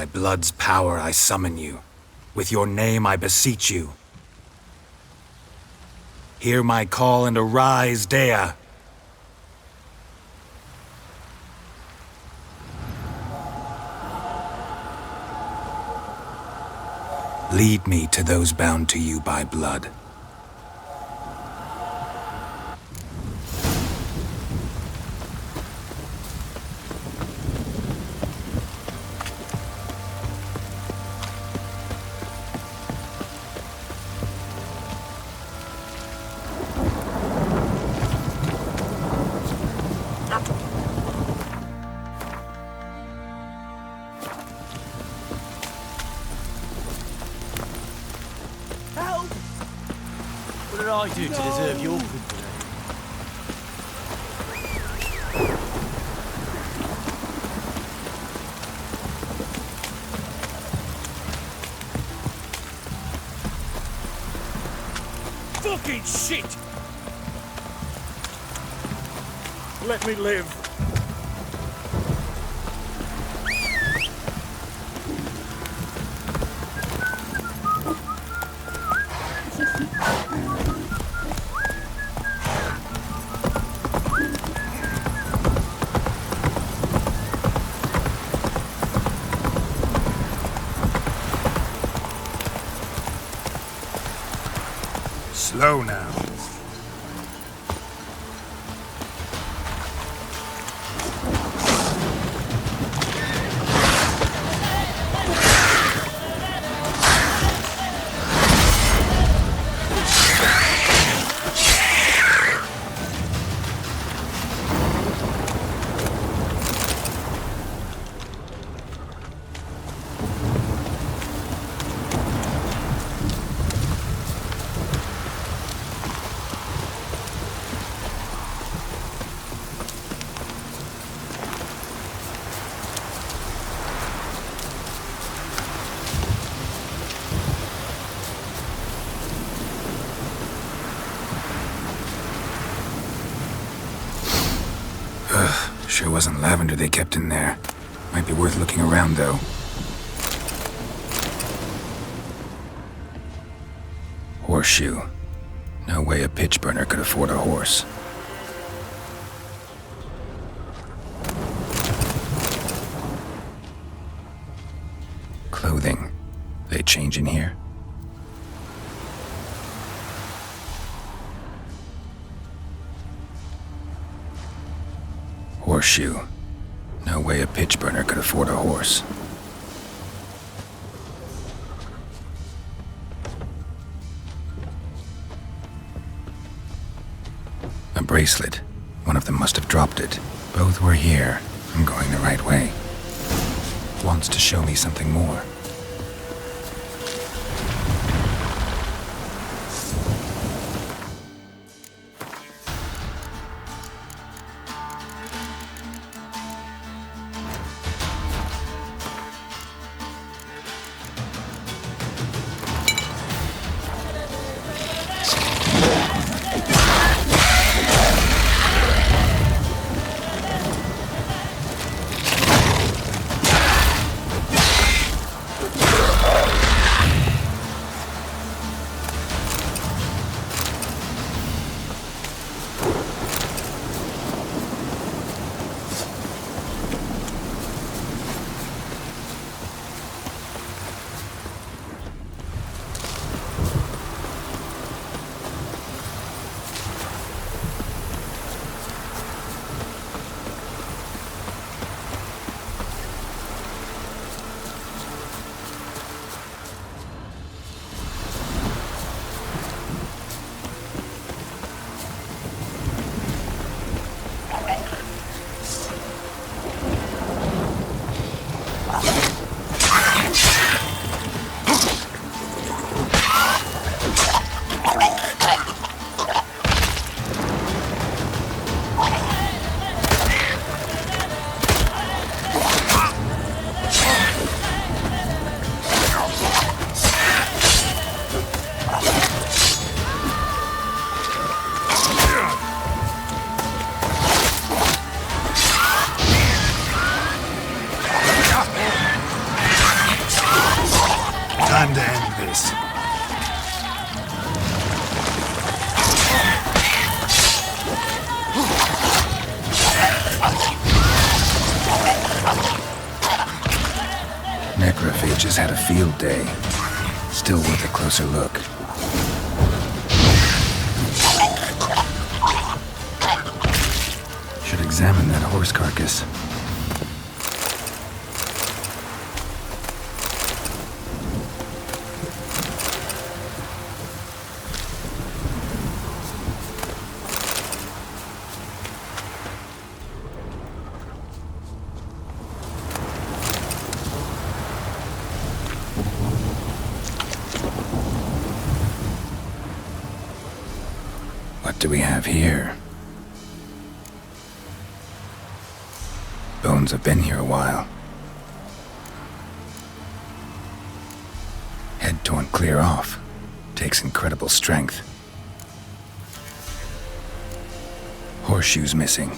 By blood's power I summon you. With your name I beseech you. Hear my call and arise, Dea! Lead me to those bound to you by blood. What did I do to deserve your company? Fucking shit! Let me live. Slow now. Sure wasn't lavender they kept in there. Might be worth looking around, though. Horseshoe. No way a pitch burner could afford a horse. Clothing. They change in here? Horseshoe. No way a pitch burner could afford a horse. A bracelet. One of them must have dropped it. Both were here. I'm going the right way. Wants to show me something more. necrophages had a field day. Still worth a closer look. Should examine that horse carcass. What do we have here? Bones have been here a while. Head torn clear off. Takes incredible strength. Horseshoes missing.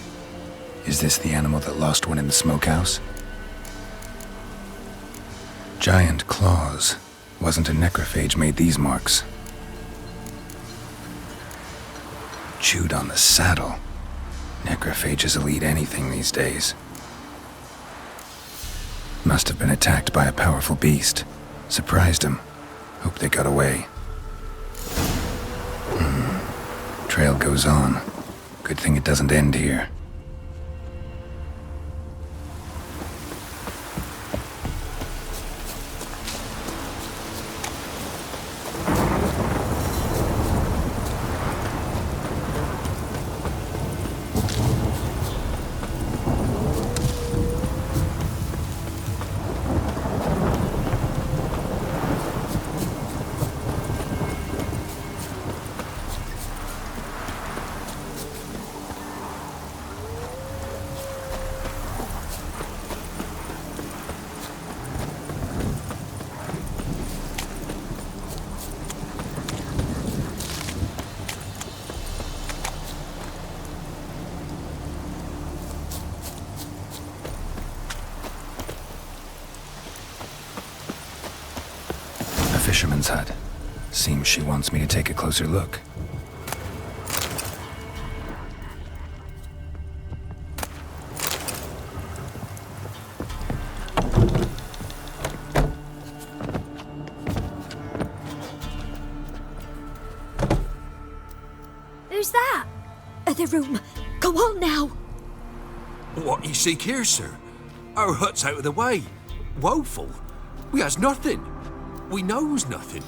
Is this the animal that lost one in the smokehouse? Giant claws. Wasn't a necrophage made these marks. Chewed on the saddle. Necrophages will eat anything these days. Must have been attacked by a powerful beast. Surprised him. Hope they got away. Trail goes on. Good thing it doesn't end here. Fisherman's hut. Seems she wants me to take a closer look. Who's that? The room. Go on now. What you seek here, sir? Our hut's out of the way. Woeful. We has nothing. We knows nothing.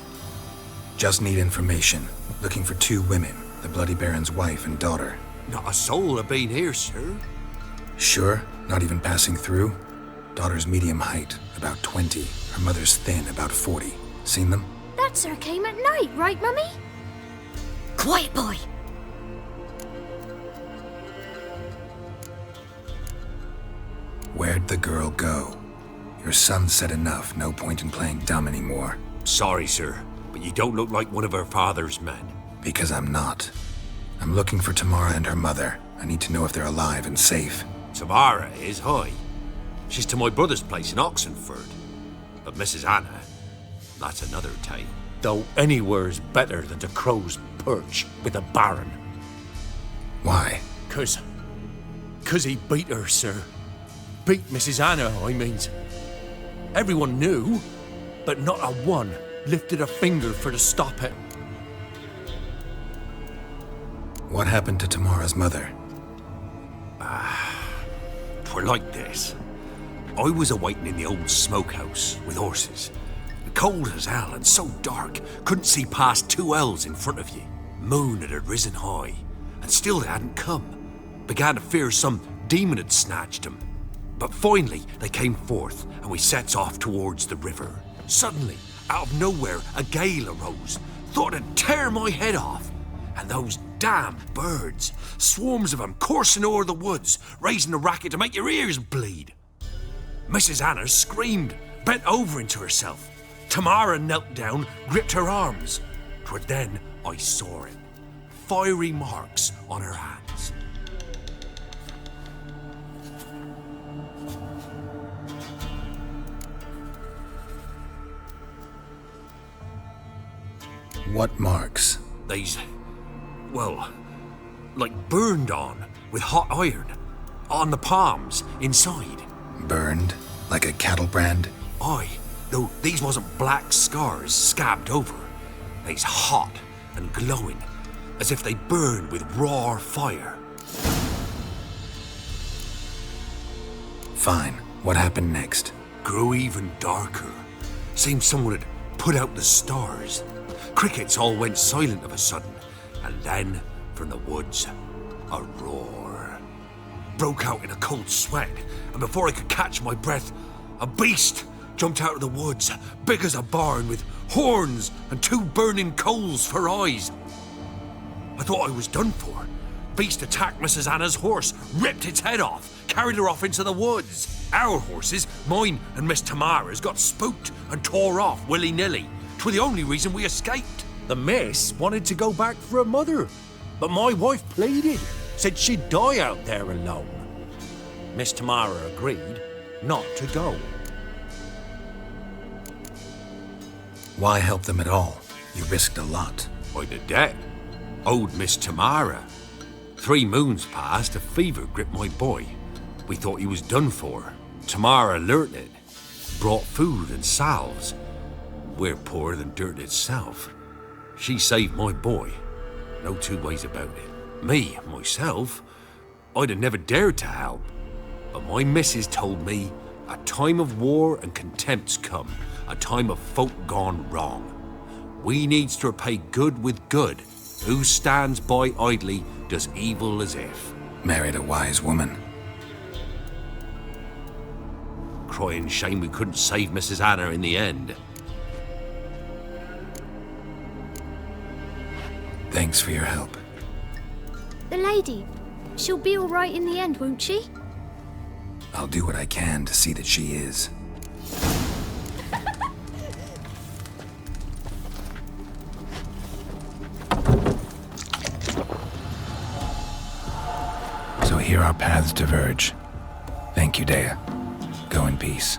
Just need information. Looking for 2 women, the Bloody Baron's wife and daughter. Not a soul have been here, sir. Sure? Not even passing through? Daughter's medium height, about 20. Her mother's thin, about 40. Seen them? That's her came at night, right, Mummy? Quiet, boy. Where'd the girl go? Your son said enough, no point in playing dumb anymore. Sorry, sir, but you don't look like one of her father's men. Because I'm not. I'm looking for Tamara and her mother. I need to know if they're alive and safe. Tamara is high. She's to my brother's place in Oxenford. But Mrs. Anna, that's another tale. Though anywhere's better than to crow's perch with a baron. Why? 'Cause he beat her, sir. Beat Mrs. Anna, I means. Everyone knew, but not a one lifted a finger for to stop it. What happened to Tamara's mother? 'Twere like this. I was awaiting in the old smokehouse with horses. Cold as hell and so dark, couldn't see past 2 ells in front of you. Moon had risen high, and still they hadn't come. Began to fear some demon had snatched them. But finally, they came forth, and we sets off towards the river. Suddenly, out of nowhere, a gale arose. Thought it'd tear my head off. And those damn birds, swarms of them coursing o'er the woods, raising a racket to make your ears bleed. Mrs. Anna screamed, bent over into herself. Tamara knelt down, gripped her arms. 'Twere then I saw it. Fiery marks on her hands. What marks? They's, well, like burned on with hot iron. On the palms, inside. Burned? Like a cattle brand? Aye, Though these wasn't black scars scabbed over. They's hot and glowing, as if they burned with raw fire. Fine. What happened next? Grew even darker. Seemed someone had put out the stars. Crickets all went silent of a sudden, and then, from the woods, a roar. Broke out in a cold sweat, and before I could catch my breath, a beast jumped out of the woods, big as a barn, with horns and 2 burning coals for eyes. I thought I was done for. Beast attacked Mrs. Anna's horse, ripped its head off, carried her off into the woods. Our horses, mine and Miss Tamara's, got spooked and tore off willy-nilly. 'Twere the only reason we escaped. The miss wanted to go back for her mother, but my wife pleaded, said she'd die out there alone. Miss Tamara agreed not to go. Why help them at all? You risked a lot. By the debt. Owed Miss Tamara. 3 moons passed, a fever gripped my boy. We thought he was done for. Tamara learnt it. Brought food and salves. We're poorer than dirt itself. She saved my boy. No 2 ways about it. Me, myself, I'd have never dared to help. But my missus told me a time of war and contempt's come. A time of folk gone wrong. We needs to repay good with good. Who stands by idly does evil as if. Married a wise woman. Crying shame we couldn't save Mrs. Anna in the end. Thanks for your help. The lady, she'll be all right in the end, won't she? I'll do what I can to see that she is. So here our paths diverge. Thank you, Dea. Go in peace.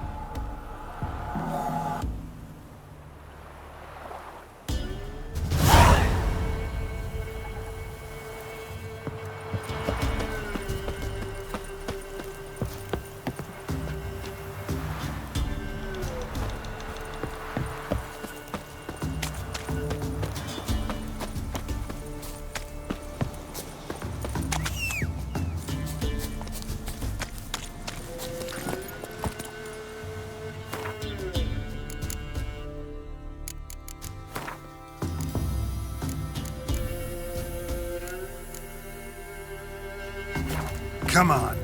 Come on.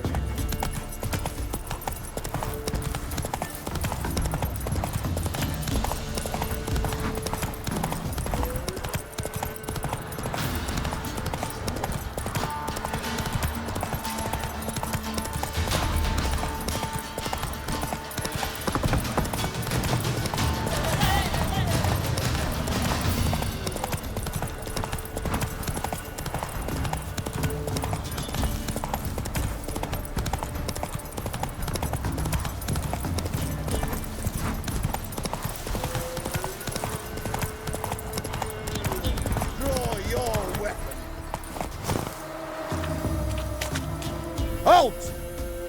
Halt!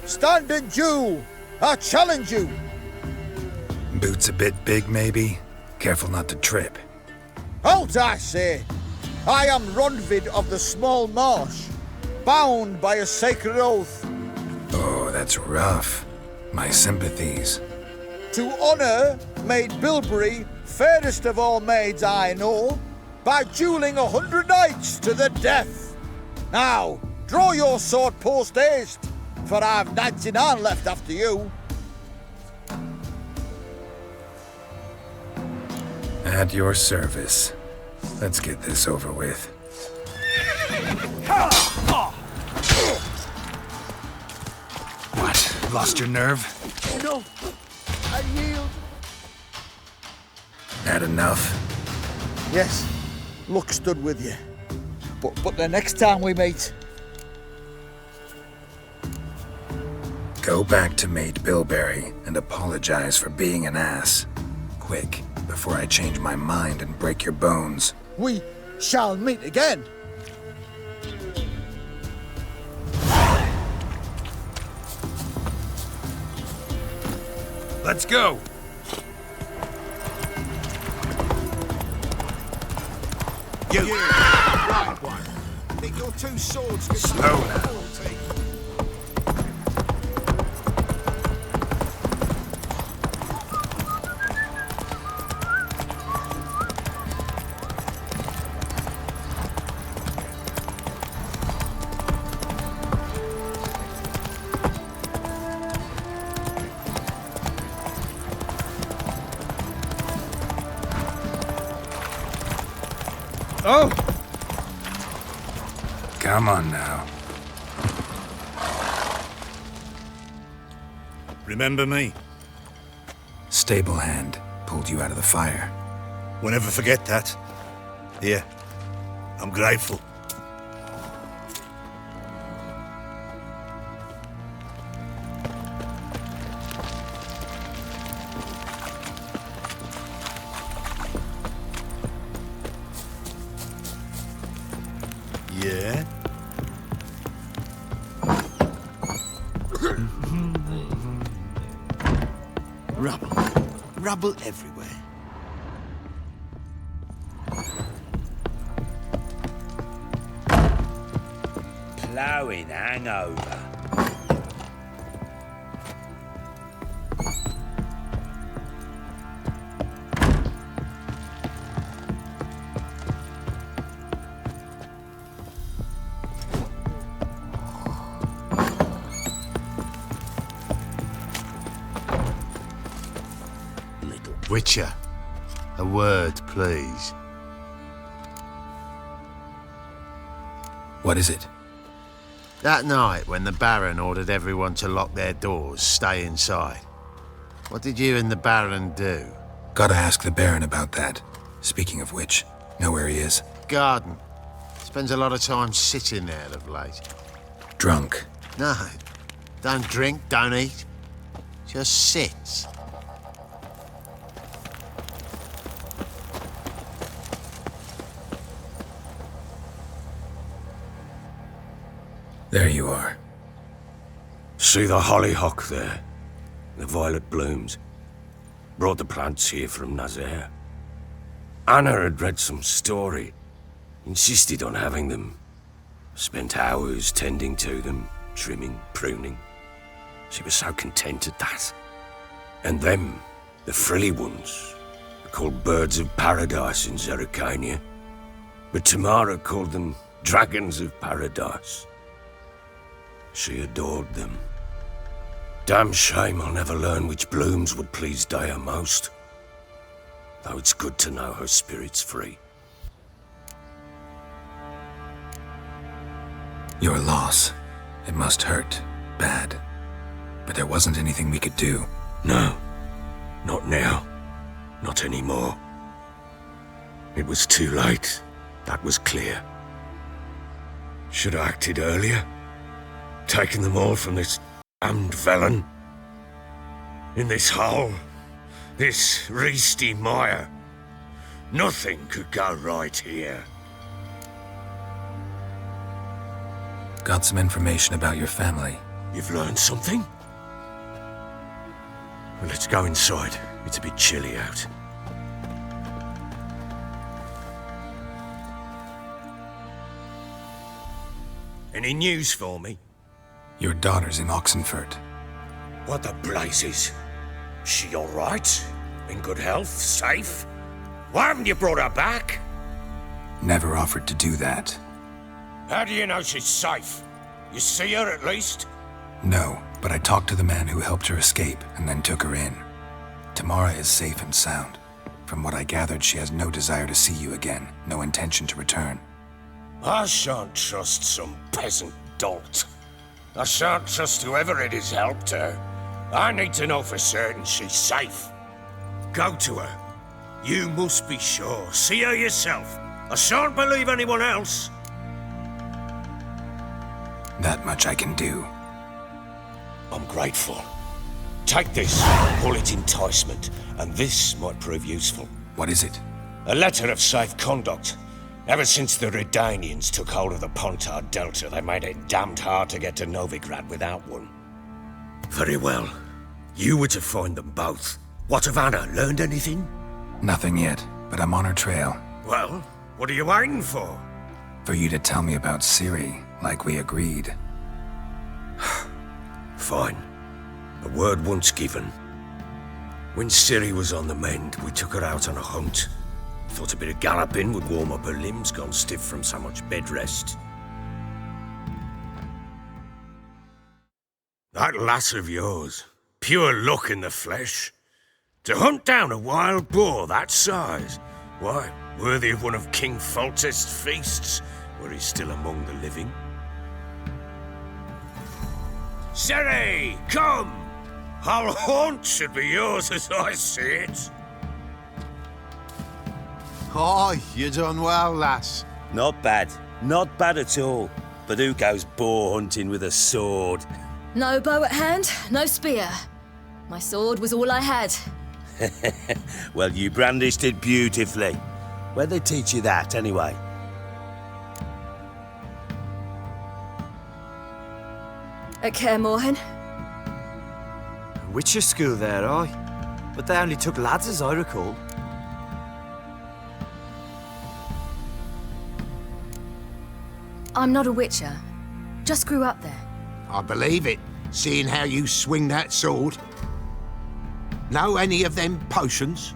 Stand and do! I challenge you! Boots a bit big, maybe? Careful not to trip. Halt, I say! I am Ronvid of the Small Marsh, bound by a sacred oath. Oh, that's rough. My sympathies. To honour Maid Bilberry, fairest of all maids I know, by duelling 100 knights to the death. Now, draw your sword post haste, for I've 99 left after you. At your service. Let's get this over with. What? Lost your nerve? No, I yield. Had enough? Yes, luck stood with you. But the next time we meet... Go back to Maid Bilberry and apologize for being an ass. Quick, before I change my mind and break your bones. We shall meet again. Let's go. You! Right one. Think your two swords could Slow now. Oh! Come on now. Remember me? Stable hand pulled you out of the fire. We'll never forget that. Here. I'm grateful. Yeah? Rubble. Rubble everywhere. Ploughing hangover. Witcher, a word, please. What is it? That night when the Baron ordered everyone to lock their doors, stay inside. What did you and the Baron do? Gotta ask the Baron about that. Speaking of which, know where he is? Garden. Spends a lot of time sitting there of late. Drunk. No, don't drink, don't eat. Just sits. There you are. See the hollyhock there? The violet blooms. Brought the plants here from Nazaire. Anna had read some story. Insisted on having them. Spent hours tending to them, trimming, pruning. She was so content at that. And them, the frilly ones, are called birds of paradise in Zerrikania. But Tamara called them dragons of paradise. She adored them. Damn shame I'll never learn which blooms would please Daya most. Though it's good to know her spirit's free. Your loss. It must hurt. Bad. But there wasn't anything we could do. No. Not now. Not anymore. It was too late. That was clear. Should have acted earlier. Taken them all from this damned felon. In this hole. This reesty mire. Nothing could go right here. Got some information about your family. You've learned something? Well, let's go inside. It's a bit chilly out. Any news for me? Your daughter's in Oxenfurt. What the blazes? She all right? In good health? Safe? Why haven't you brought her back? Never offered to do that. How do you know she's safe? You see her at least? No, but I talked to the man who helped her escape and then took her in. Tamara is safe and sound. From what I gathered, she has no desire to see you again, no intention to return. I shan't trust some peasant dolt. I shan't trust whoever it is helped her. I need to know for certain she's safe. Go to her. You must be sure. See her yourself. I shan't believe anyone else. That much I can do. I'm grateful. Take this, call it enticement, and this might prove useful. What is it? A letter of safe conduct. Ever since the Redanians took hold of the Pontard Delta, they made it damned hard to get to Novigrad without one. Very well. You were to find them both. What of Anna? Learned anything? Nothing yet, but I'm on her trail. Well, What are you waiting for? For you to tell me about Ciri, like we agreed. Fine. A word once given. When Ciri was on the mend, we took her out on a hunt. Thought a bit of galloping would warm up her limbs, gone stiff from so much bed rest. That lass of yours, pure luck in the flesh. To hunt down a wild boar that size, why, worthy of one of King Foltest's feasts, where he's still among the living. Ciri, come! Our haunt should be yours as I see it. Oh, you done well, lass. Not bad. Not bad at all. But who goes boar hunting with a sword? No bow at hand, no spear. My sword was all I had. Well, you brandished it beautifully. Where'd they teach you that, anyway? At Kaer Morhen. Witcher school there, aye. But they only took lads, as I recall. I'm not a witcher. Just grew up there. I believe it, seeing how you swing that sword. Know any of them potions?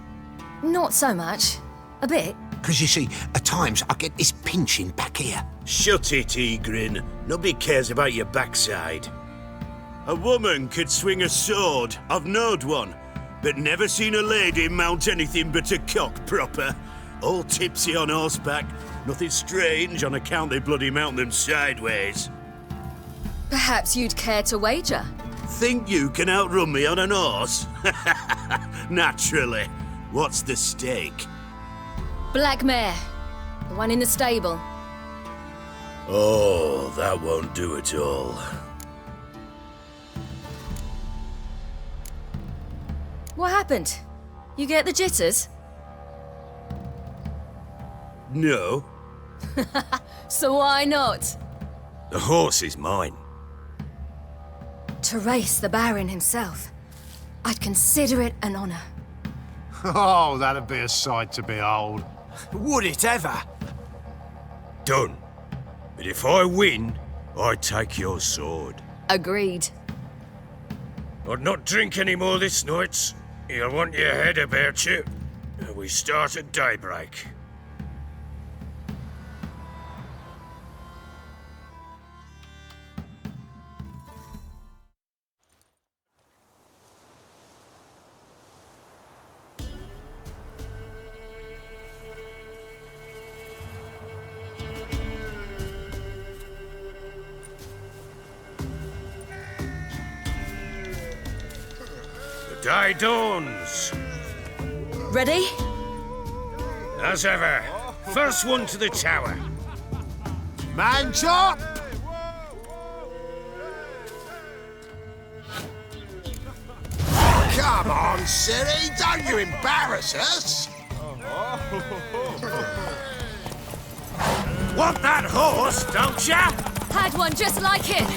Not so much. A bit. Because you see, at times I get this pinching back here. Shut it, Egrin. Nobody cares about your backside. A woman could swing a sword. I've knowed one. But never seen a lady mount anything but a cock proper. All tipsy on horseback. Nothing strange on account they bloody mount them sideways. Perhaps you'd care to wager? Think you can outrun me on an horse? Naturally. What's the stake? Black mare. The one in the stable. Oh, that won't do at all. What happened? You get the jitters? No. So why not? The horse is mine. To race the Baron himself. I'd consider it an honor. Oh, that'd be a sight to behold. Would it ever? Done. But if I win, I take your sword. Agreed. I'd not drink any more this night. You'll want your head about you. We start at daybreak. Day dawns. Ready? As ever. First one to the tower. Man chop! Come on, Ciri, don't you embarrass us! Want that horse, don't ya? Had one just like it.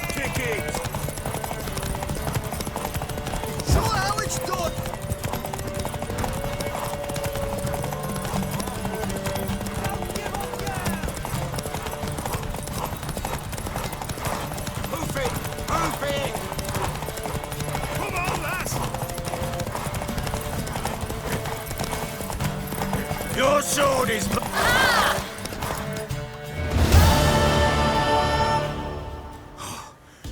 Kick it. Show how it's done. Hoof it! Hoof it! Come on, lass. Your sword is...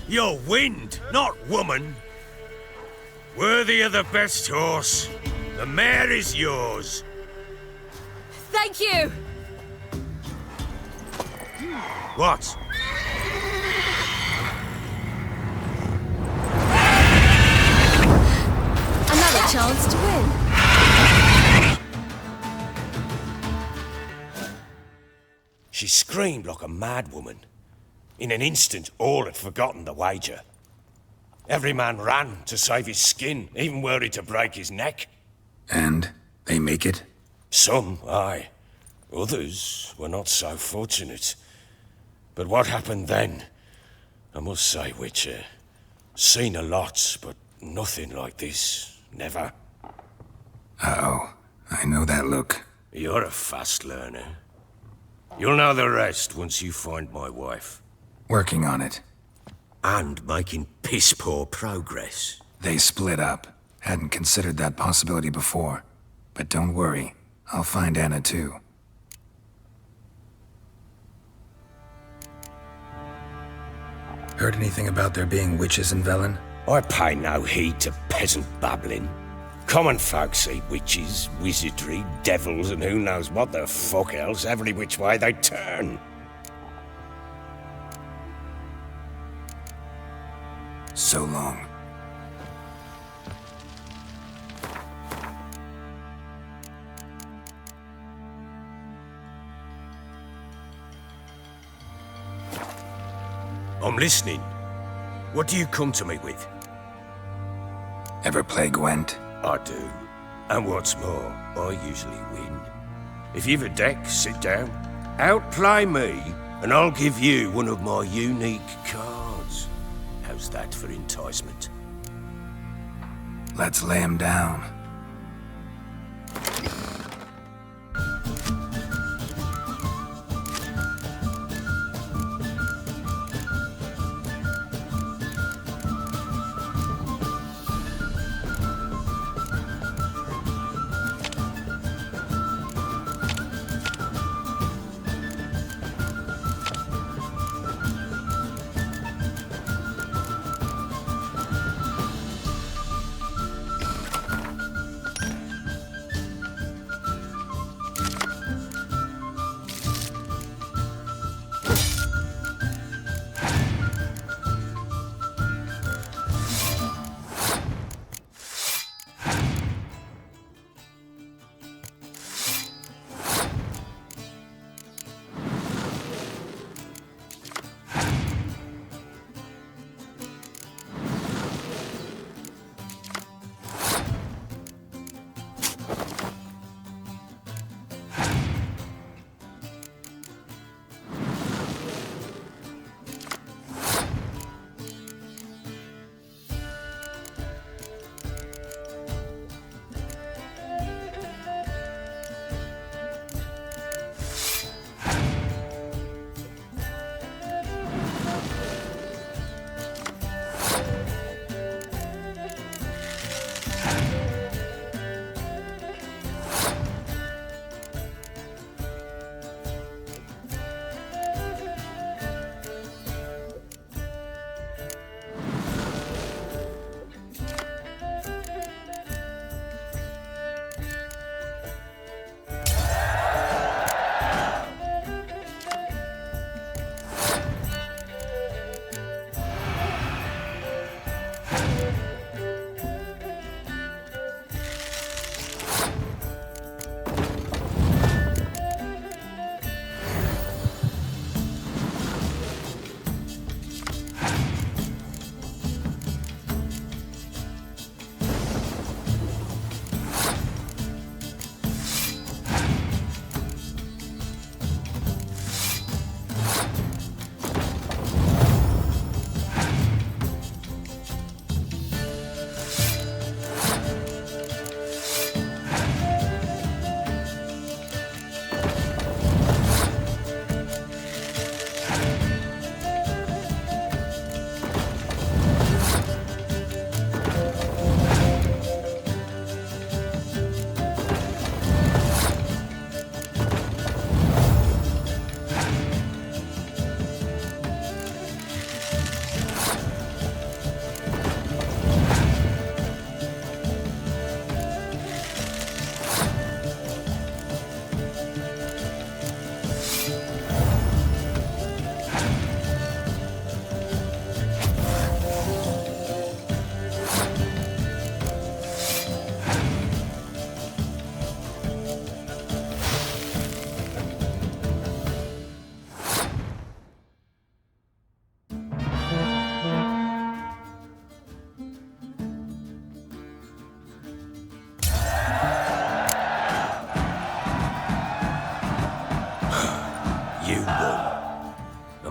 You're wind, not woman. Worthy of the best horse. The mare is yours. Thank you. What? Another chance to win. She screamed like a mad woman. In an instant, all had forgotten the wager. Every man ran to save his skin, even worried to break his neck. And they make it? Some, aye. Others were not so fortunate. But what happened then? I must say, Witcher, seen a lot, but nothing like this. Never. Uh-oh. I know that look. You're a fast learner. You'll know the rest once you find my wife. Working on it. And making piss-poor progress. They split up. Hadn't considered that possibility before. But don't worry. I'll find Anna too. Heard anything about there being witches in Velen? I pay no heed to peasant babbling. Common folk see witches, wizardry, devils, and who knows what the fuck else every which way they turn. So long. I'm listening. What do you come to me with? Ever play Gwent? I do. And what's more, I usually win. If you've a deck, sit down. Outplay me, and I'll give you one of my unique cards. How's that for enticement? Let's lay him down.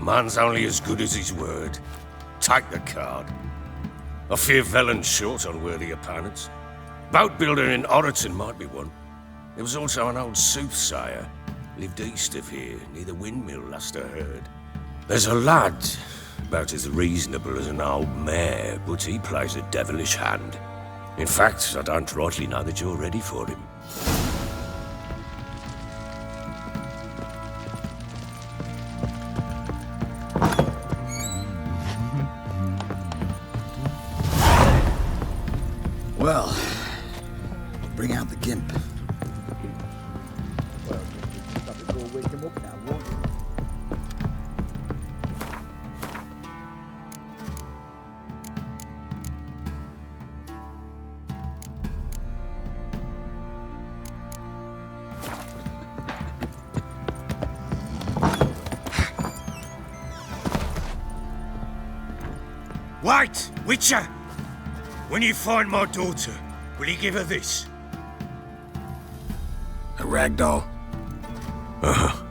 Man's only as good as his word. Take the card. I fear Velen's short on worthy opponents. Boat building in Oroton might be one. There was also an old soothsayer. Lived east of here, near the windmill, last I heard. There's a lad, about as reasonable as an old mare, but he plays a devilish hand. In fact, I don't rightly know that you're ready for him. Well, bring out the gimp. Well, go wake him up now, won't you? Wait, Witcher! When you find my daughter, will you give her this? A rag doll? Uh-huh.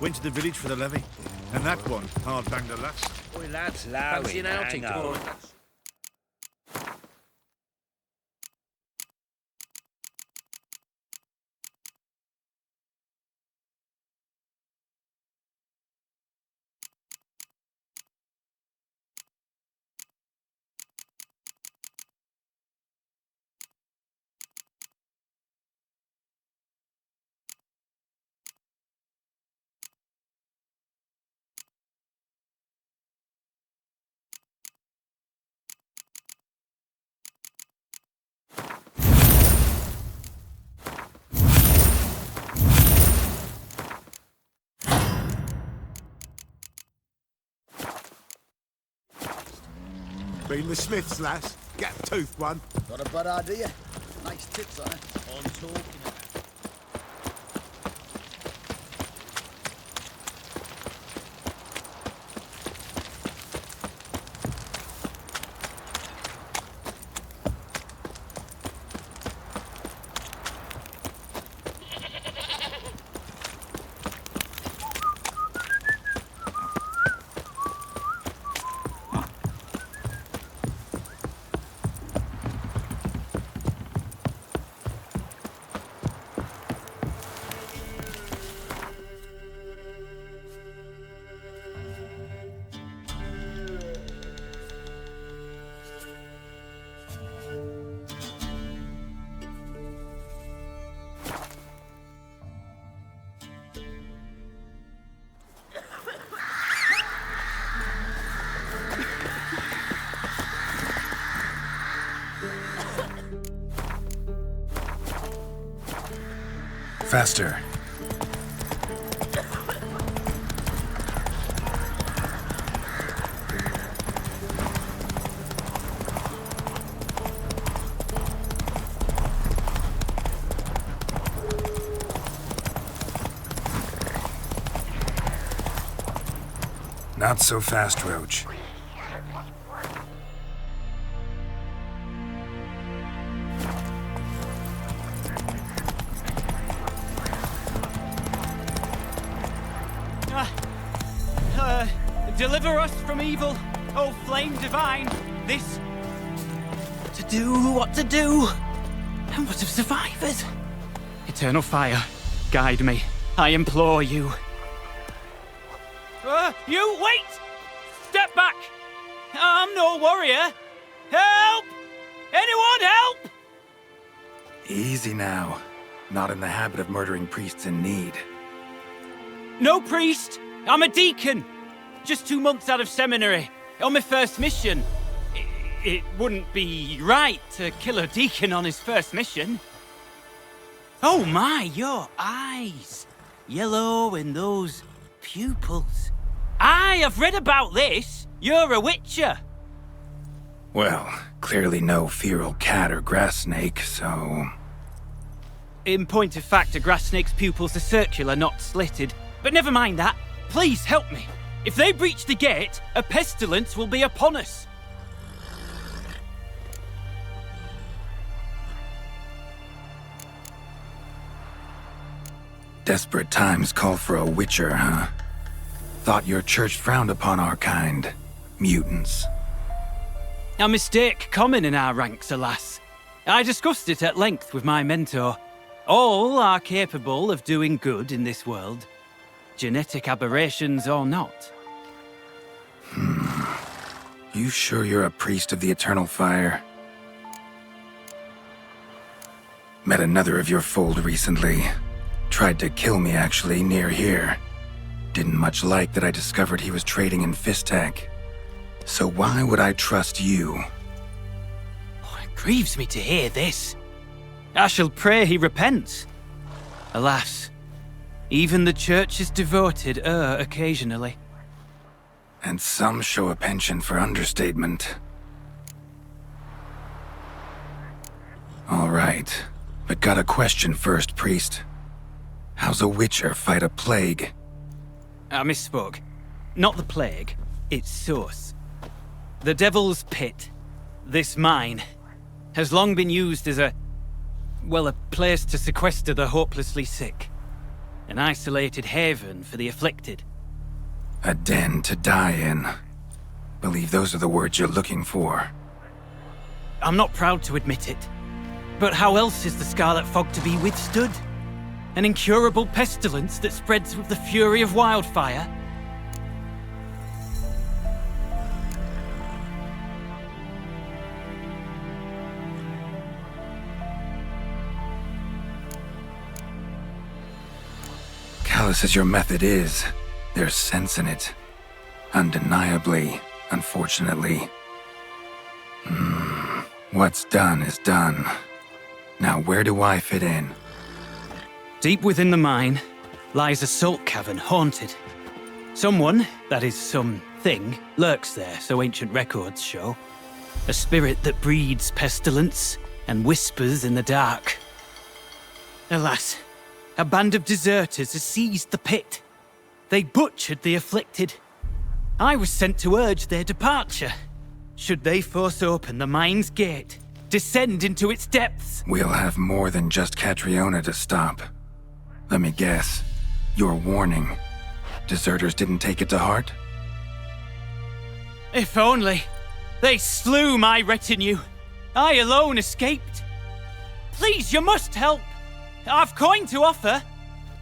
Went to the village for the levy, and that one hard banged the lass. Oi, lads, fancy an outing tomorrow? Been the Smiths, lass. Gap-toothed one. Not a bad idea. Nice tits on it. On talking about. Faster. Not so fast, Roach. Deliver us from evil, O flame divine. This... to do what to do. And what of survivors? Eternal fire, guide me. I implore you. You, wait! Step back! I'm no warrior. Help! Anyone help? Easy now. Not in the habit of murdering priests in need. No priest. I'm a deacon. Just 2 months out of seminary, on my first mission. It wouldn't be right to kill a deacon on his first mission. Oh my, your eyes. Yellow and those pupils. I have read about this. You're a witcher. Well, clearly no feral cat or grass snake, so... In point of fact, a grass snake's pupils are circular, not slitted. But never mind that. Please help me. If they breach the gate, a pestilence will be upon us. Desperate times call for a witcher, huh? thought your church frowned upon our kind. Mutants. A mistake common in our ranks, alas. I discussed it at length with my mentor. All are capable of doing good in this world. Genetic aberrations or not. You sure you're a priest of the Eternal Fire? Met another of your fold recently. Tried to kill me, actually, near here. Didn't much like that I discovered he was trading in Fistak. So why would I trust you? Oh, it grieves me to hear this. I shall pray he repents. Alas, even the Church's devoted err occasionally. And some show a penchant for understatement. All right, but got a question first, priest. How's a witcher fight a plague? I misspoke. Not the plague, its source. The Devil's Pit, this mine, has long been used as a place to sequester the hopelessly sick. An isolated haven for the afflicted. A den to die in. Believe those are the words you're looking for. I'm not proud to admit it, but how else is the Scarlet Fog to be withstood? An incurable pestilence that spreads with the fury of wildfire? Callous as your method is, there's sense in it. Undeniably, unfortunately. What's done is done. Now where do I fit in? Deep within the mine lies a salt cavern haunted. Someone, that is something, lurks there, so ancient records show. A spirit that breeds pestilence and whispers in the dark. Alas, a band of deserters has seized the pit. They butchered the afflicted. I was sent to urge their departure. Should they force open the mine's gate, descend into its depths? We'll have more than just Catriona to stop. Let me guess. Your warning. Deserters didn't take it to heart? If only. They slew my retinue. I alone escaped. Please, you must help. I've coin to offer.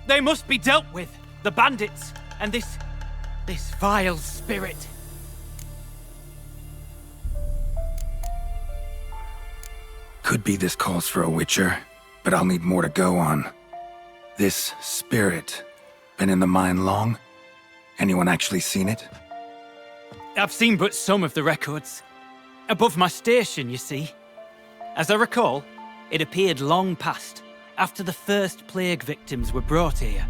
They must be dealt with. The bandits and this vile spirit. Could be this calls for a witcher, but I'll need more to go on. This spirit, been in the mine long? Anyone actually seen it? I've seen but some of the records. Above my station, you see. As I recall, it appeared long past, after the first plague victims were brought here.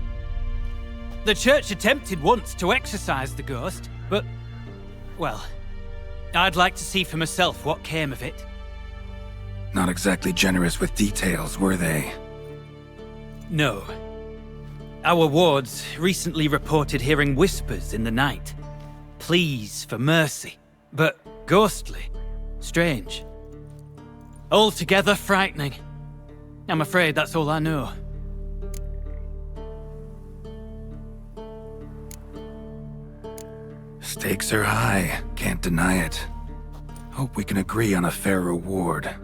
The church attempted once to exorcise the ghost, but, well, I'd like to see for myself what came of it. Not exactly generous with details, were they? No. Our wards recently reported hearing whispers in the night. Pleas for mercy, but ghostly, strange. Altogether frightening. I'm afraid that's all I know. Stakes are high, can't deny it. Hope we can agree on a fair reward.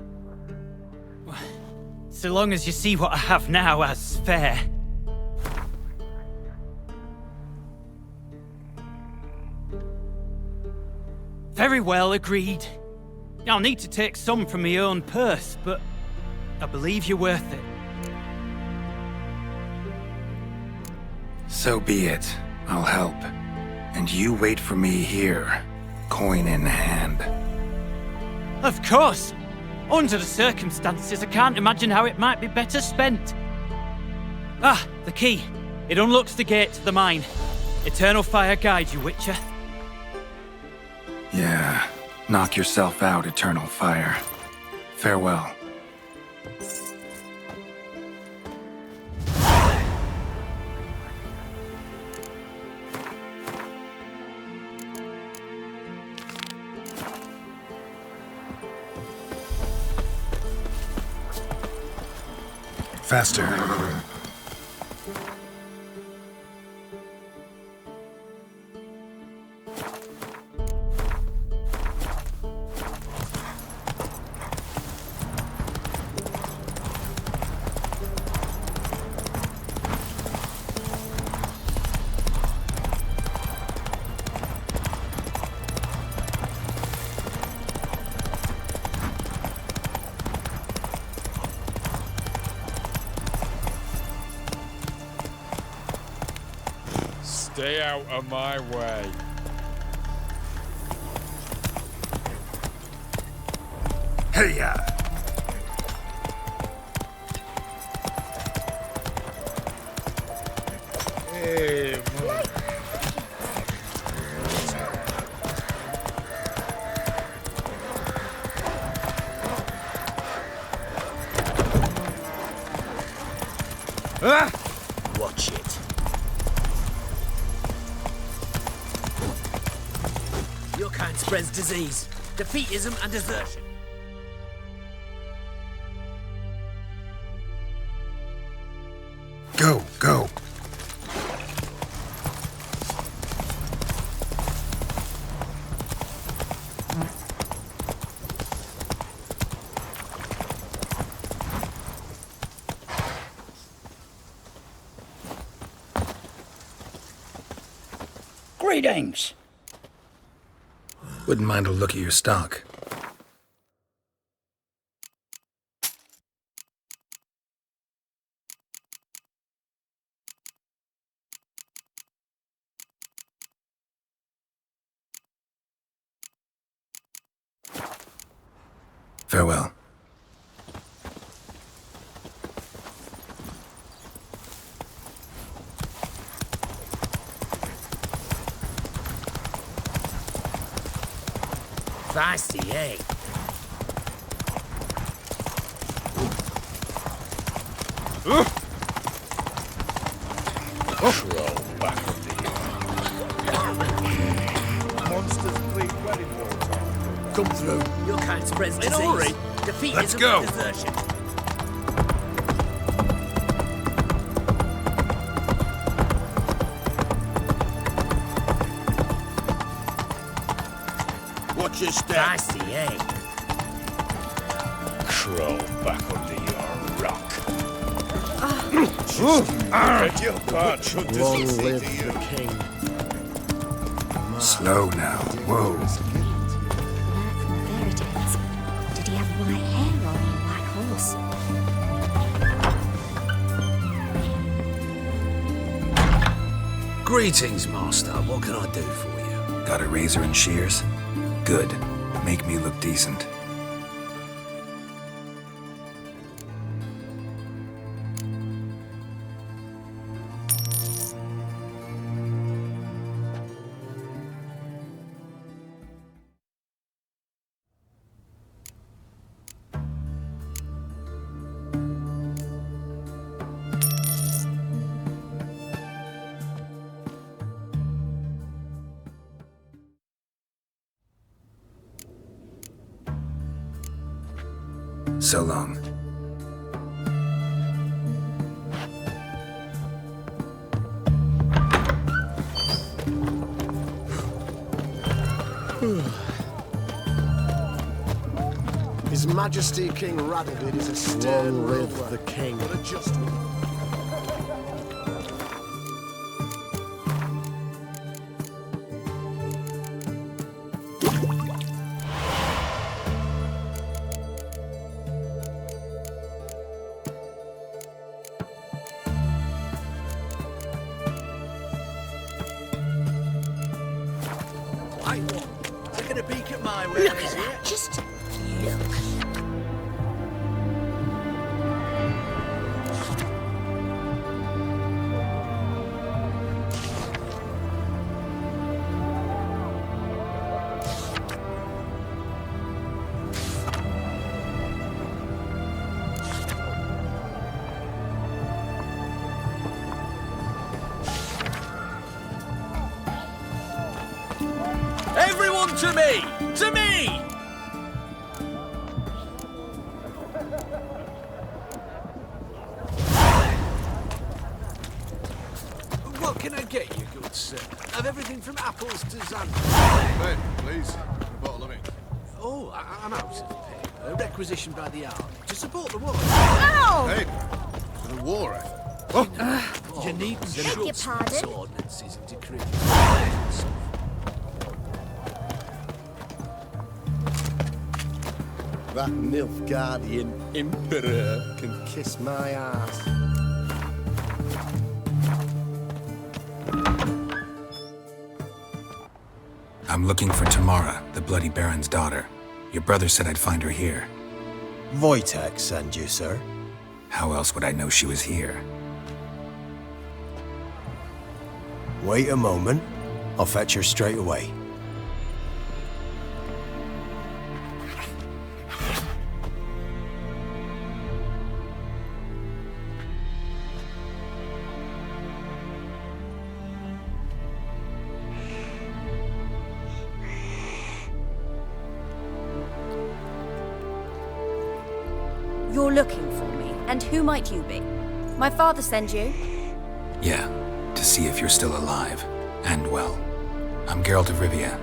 So long as you see what I have now as fair. Very well, agreed. I'll need to take some from my own purse, but I believe you're worth it. So be it. I'll help. And you wait for me here, coin in hand. Of course! Under the circumstances, I can't imagine how it might be better spent. Ah, the key. It unlocks the gate to the mine. Eternal fire guide you, Witcher. Yeah, knock yourself out, Eternal Fire. Farewell. Faster. Stay out of my way. Hey-ya! Hey, man. Ah! Watch it. Your kind spreads disease, defeatism and desertion. Go, go! Greetings. Wouldn't mind a look at your stock. Farewell. Feisty, eh? Roll back on the monsters bleed well in wartime. Come through. Your kind spreads disease, hurry. defeatism Let's go. and desertion. Watch your step. Feisty, eh? Crawl back under your rock. Beg your pardon. Long live the king. Slow now. Whoa. That from fairy tales. Did he have white hair or a white horse? Greetings, master. What can I do for you? Got a razor and shears? Good. Make me look decent. So long. His Majesty King Radovid is a stern Long live ruler, the king. but a just one. Taking a peek at my wares. Look at that. Just look. Everyone to me! To me! What can I get you, good sir? Of everything from apples to xanthan. Hey, please. A bottle of ink. Oh, I'm out of paper. Requisitioned by the army to support the war. Hey, for the war effort. You needn't Beg your shoot pardon? ordnances and decrees. That Nilfgaardian emperor can kiss my ass. I'm looking for Tamara, the Bloody Baron's daughter. Your brother said I'd find her here. Wojtek sent you, sir. How else would I know she was here? Wait a moment. I'll fetch her straight away. You're looking for me, and who might you be? My father sent you? Yeah, to see if you're still alive. And well. I'm Geralt of Rivia.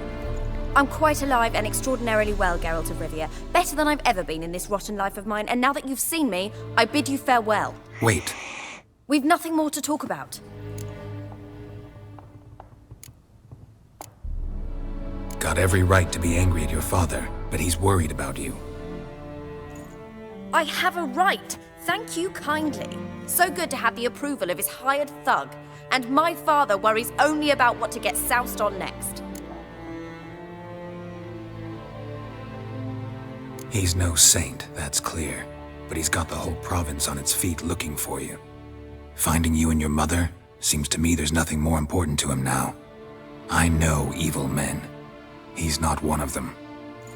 I'm quite alive and extraordinarily well, Geralt of Rivia. Better than I've ever been in this rotten life of mine, and now that you've seen me, I bid you farewell. Wait. We've nothing more to talk about. Got every right to be angry at your father, but he's worried about you. I have a right. Thank you kindly. So good to have the approval of his hired thug. And my father worries only about what to get soused on next. He's no saint, that's clear. But he's got the whole province on its feet looking for you. Finding you and your mother, seems to me there's nothing more important to him now. I know evil men. He's not one of them.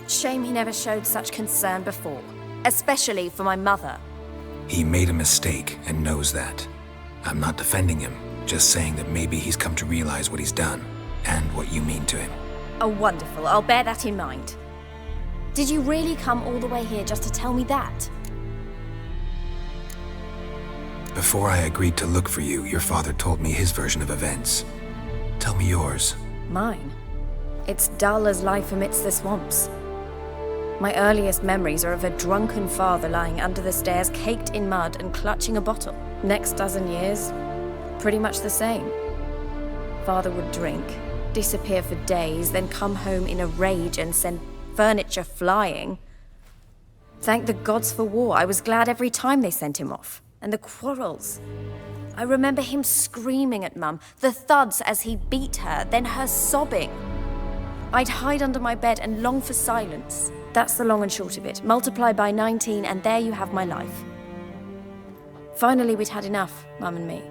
Shame he never showed such concern before. Especially for my mother. He made a mistake and knows that. I'm not defending him, just saying that maybe he's come to realize what he's done, and what you mean to him. Oh, wonderful. I'll bear that in mind. Did you really come all the way here just to tell me that? Before I agreed to look for you, your father told me his version of events. Tell me yours. Mine? It's dull as life amidst the swamps. My earliest memories are of a drunken father lying under the stairs, caked in mud and clutching a bottle. Next dozen years, pretty much the same. Father would drink, disappear for days, then come home in a rage and send furniture flying. Thank the gods for war. I was glad every time they sent him off. And the quarrels. I remember him screaming at Mum, the thuds as he beat her, then her sobbing. I'd hide under my bed and long for silence. That's the long and short of it. Multiply by 19 and there you have my life. Finally, we'd had enough, Mum and me.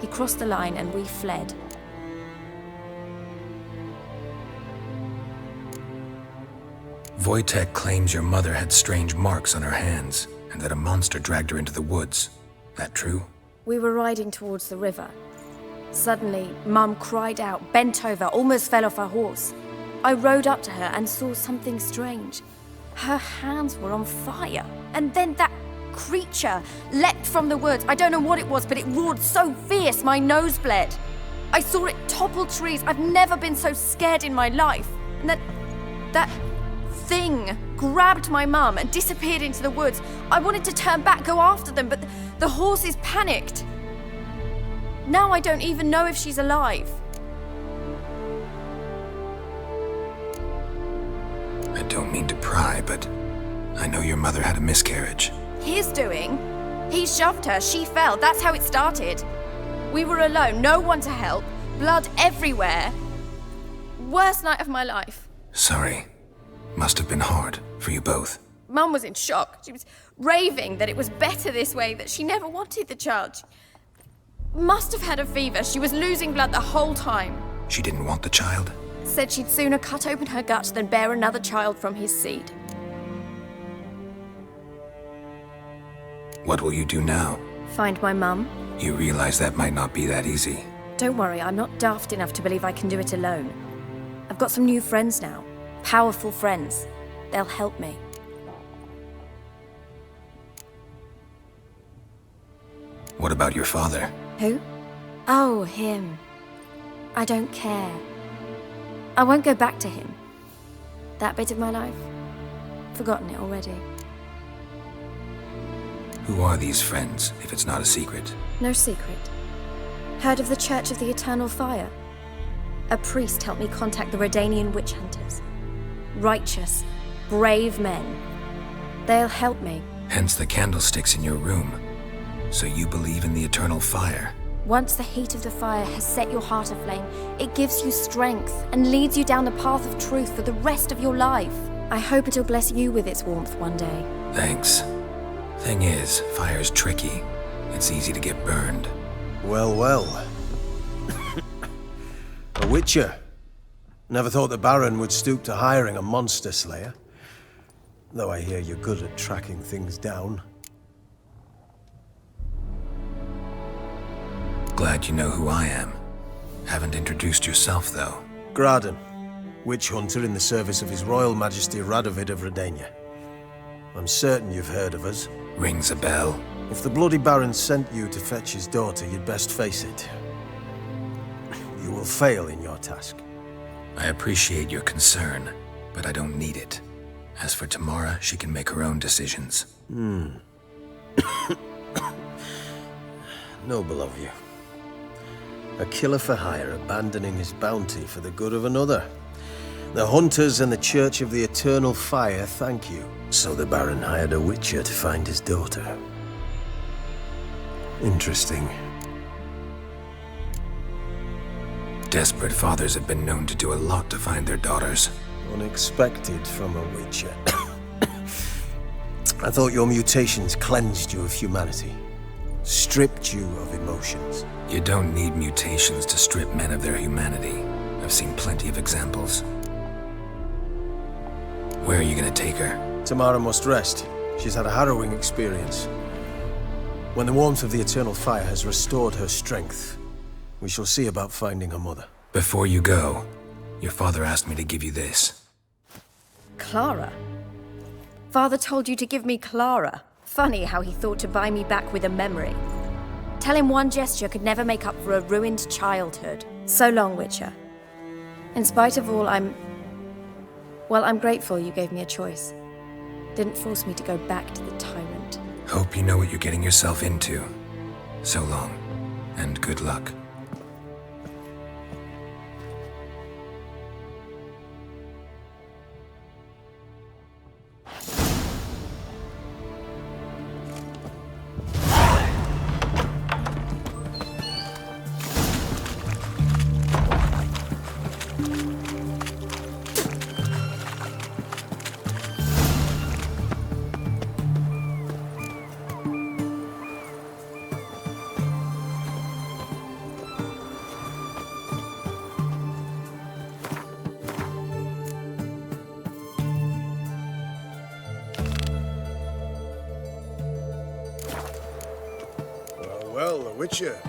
He crossed the line and we fled. Wojtek claims your mother had strange marks on her hands, and that a monster dragged her into the woods. That true? We were riding towards the river. Suddenly, Mum cried out, bent over, almost fell off her horse. I rode up to her and saw something strange. Her hands were on fire. And then that creature leapt from the woods. I don't know what it was, but it roared so fierce my nose bled. I saw it topple trees. I've never been so scared in my life. And that thing grabbed my mum and disappeared into the woods. I wanted to turn back, go after them, but the horses panicked. Now I don't even know if she's alive. I don't mean to pry, but I know your mother had a miscarriage. His doing? He shoved her, she fell, that's how it started. We were alone, no one to help, blood everywhere. Worst night of my life. Sorry. Must have been hard for you both. Mum was in shock. She was raving that it was better this way, that she never wanted the child. She must have had a fever. She was losing blood the whole time. She didn't want the child? Said she'd sooner cut open her gut than bear another child from his seed. What will you do now? Find my mum. You realize that might not be that easy. Don't worry, I'm not daft enough to believe I can do it alone. I've got some new friends now. Powerful friends. They'll help me. What about your father? Who? Oh, him. I don't care. I won't go back to him. That bit of my life? Forgotten it already. Who are these friends, if it's not a secret? No secret. Heard of the Church of the Eternal Fire? A priest helped me contact the Redanian witch hunters. Righteous, brave men. They'll help me. Hence the candlesticks in your room. So you believe in the eternal fire? Once the heat of the fire has set your heart aflame, it gives you strength and leads you down the path of truth for the rest of your life. I hope it'll bless you with its warmth one day. Thanks. Thing is, fire's tricky. It's easy to get burned. Well, well. A witcher. Never thought the Baron would stoop to hiring a monster slayer. Though I hear you're good at tracking things down. Glad you know who I am. Haven't introduced yourself, though. Graden, witch hunter in the service of His Royal Majesty Radovid of Redania. I'm certain you've heard of us. Rings a bell. If the Bloody Baron sent you to fetch his daughter, you'd best face it. You will fail in your task. I appreciate your concern, but I don't need it. As for Tamara, she can make her own decisions. Noble of you. A killer for hire abandoning his bounty for the good of another. The hunters and the Church of the Eternal Fire thank you. So the Baron hired a witcher to find his daughter. Interesting. Desperate fathers have been known to do a lot to find their daughters. Unexpected from a witcher. I thought your mutations cleansed you of humanity. Stripped you of emotions. You don't need mutations to strip men of their humanity. I've seen plenty of examples. Where are you gonna take her? Tamara must rest. She's had a harrowing experience. When the warmth of the Eternal Fire has restored her strength, we shall see about finding her mother. Before you go, your father asked me to give you this. Clara? Father told you to give me Clara. Funny how he thought to buy me back with a memory. Tell him one gesture could never make up for a ruined childhood. So long, Witcher. In spite of all, I'm grateful you gave me a choice. Didn't force me to go back to the tyrant. Hope you know what you're getting yourself into. So long, and good luck. Well, the Witcher.